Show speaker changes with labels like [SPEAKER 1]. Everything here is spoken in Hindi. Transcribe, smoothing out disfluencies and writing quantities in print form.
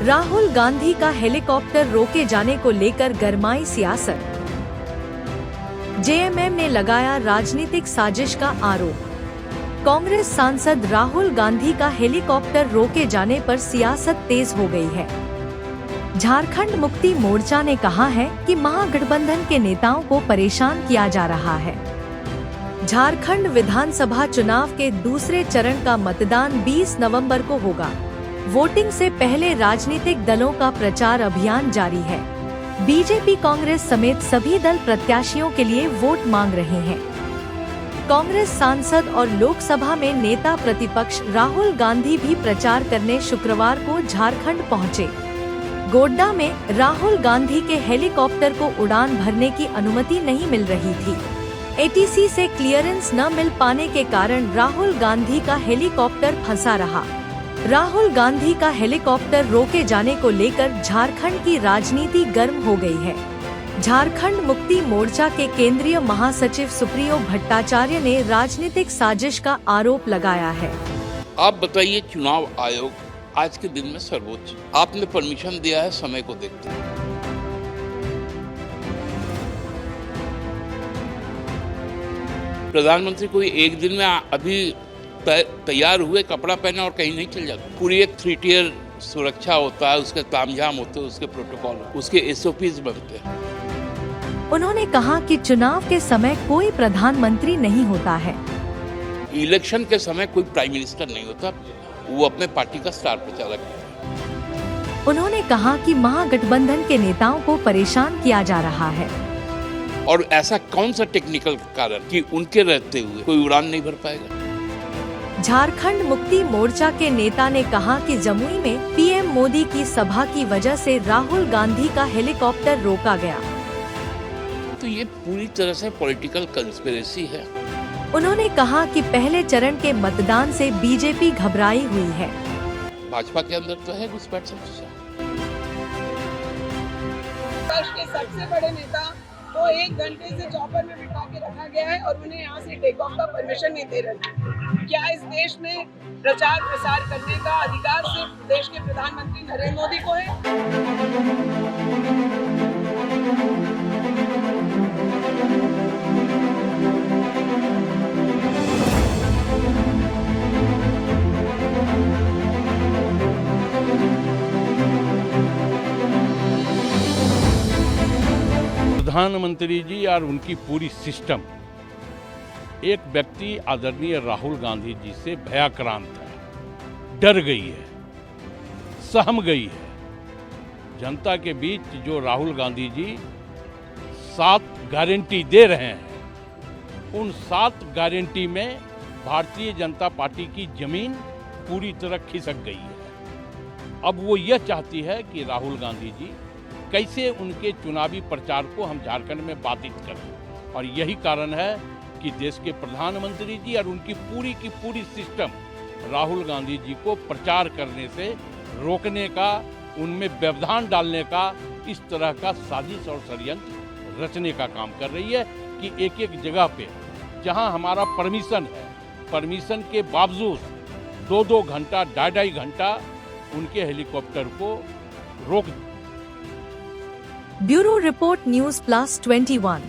[SPEAKER 1] राहुल गांधी का हेलीकॉप्टर रोके जाने को लेकर गरमाई सियासत। जेएमएम ने लगाया राजनीतिक साजिश का आरोप। कांग्रेस सांसद राहुल गांधी का हेलीकॉप्टर रोके जाने पर सियासत तेज हो गई है। झारखंड मुक्ति मोर्चा ने कहा है कि महागठबंधन के नेताओं को परेशान किया जा रहा है। झारखंड विधानसभा चुनाव के दूसरे चरण का मतदान 20 नवंबर को होगा। वोटिंग से पहले राजनीतिक दलों का प्रचार अभियान जारी है। बीजेपी, कांग्रेस समेत सभी दल प्रत्याशियों के लिए वोट मांग रहे हैं। कांग्रेस सांसद और लोकसभा में नेता प्रतिपक्ष राहुल गांधी भी प्रचार करने शुक्रवार को झारखंड पहुंचे। गोड्डा में राहुल गांधी के हेलीकॉप्टर को उड़ान भरने की अनुमति नहीं मिल रही थी। एटीसी से क्लियरेंस न मिल पाने के कारण राहुल गांधी का हेलीकॉप्टर फंसा रहा। राहुल गांधी का हेलीकॉप्टर रोके जाने को लेकर झारखंड की राजनीति गर्म हो गई है। झारखंड मुक्ति मोर्चा के केंद्रीय महासचिव सुप्रियो भट्टाचार्य ने राजनीतिक साजिश का आरोप लगाया है।
[SPEAKER 2] आप बताइए, चुनाव आयोग आज के दिन में सर्वोच्च, आपने परमिशन दिया है समय को देखते हुए। प्रधानमंत्री कोई एक दिन में अभी तैयार हुए कपड़ा पहना और कहीं नहीं चल जाता। पूरी एक 3 टियर सुरक्षा होता है, उसके तामझाम होते हैं, उसके प्रोटोकॉल, उसके एसओपीज बनते हैं।
[SPEAKER 1] उन्होंने कहा कि चुनाव के समय कोई प्रधानमंत्री नहीं होता है।
[SPEAKER 2] इलेक्शन के समय कोई प्राइम मिनिस्टर नहीं होता, वो अपने पार्टी का स्टार प्रचारक है।
[SPEAKER 1] उन्होंने कहा कि महागठबंधन के नेताओं को परेशान किया जा रहा है।
[SPEAKER 2] और ऐसा कौन सा टेक्निकल कारण कि उनके रहते हुए कोई उड़ान नहीं भर पाएगा।
[SPEAKER 1] झारखंड मुक्ति मोर्चा के नेता ने कहा कि जमुई में पीएम मोदी की सभा की वजह से राहुल गांधी का हेलीकॉप्टर रोका गया।
[SPEAKER 2] तो ये पूरी तरह से पॉलिटिकल कंस्पिरेसी है।
[SPEAKER 1] उन्होंने कहा कि पहले चरण के मतदान से बीजेपी घबराई हुई है।
[SPEAKER 2] भाजपा के अंदर तो है घुसपैठ समस्या।
[SPEAKER 3] देश के सबसे बड़े नेता को 1 घंटे से चॉपर में बिठा के रखा गया है और उन्हें यहाँ से टेक ऑफ का परमिशन नहीं दे रहे। क्या इस देश में प्रचार प्रसार करने का अधिकार सिर्फ देश के प्रधानमंत्री नरेंद्र मोदी को है?
[SPEAKER 4] प्रधानमंत्री जी और उनकी पूरी सिस्टम एक व्यक्ति आदरणीय राहुल गांधी जी से भयाक्रांत है, डर गई है, सहम गई है। जनता के बीच जो राहुल गांधी जी 7 गारंटी दे रहे हैं, उन 7 गारंटी में भारतीय जनता पार्टी की जमीन पूरी तरह खिसक गई है। अब वो यह चाहती है कि राहुल गांधी जी कैसे उनके चुनावी प्रचार को हम झारखंड में बाधित करें, और यही कारण है कि देश के प्रधानमंत्री जी और उनकी पूरी की पूरी सिस्टम राहुल गांधी जी को प्रचार करने से रोकने का, उनमें व्यवधान डालने का, इस तरह का साजिश और षड्यंत्र रचने का काम कर रही है कि एक एक जगह पे जहां हमारा परमिशन है, परमिशन के बावजूद 2-2 घंटा, 2.5 घंटा उनके हेलीकॉप्टर को रोक।
[SPEAKER 1] Bureau report, news plus 21।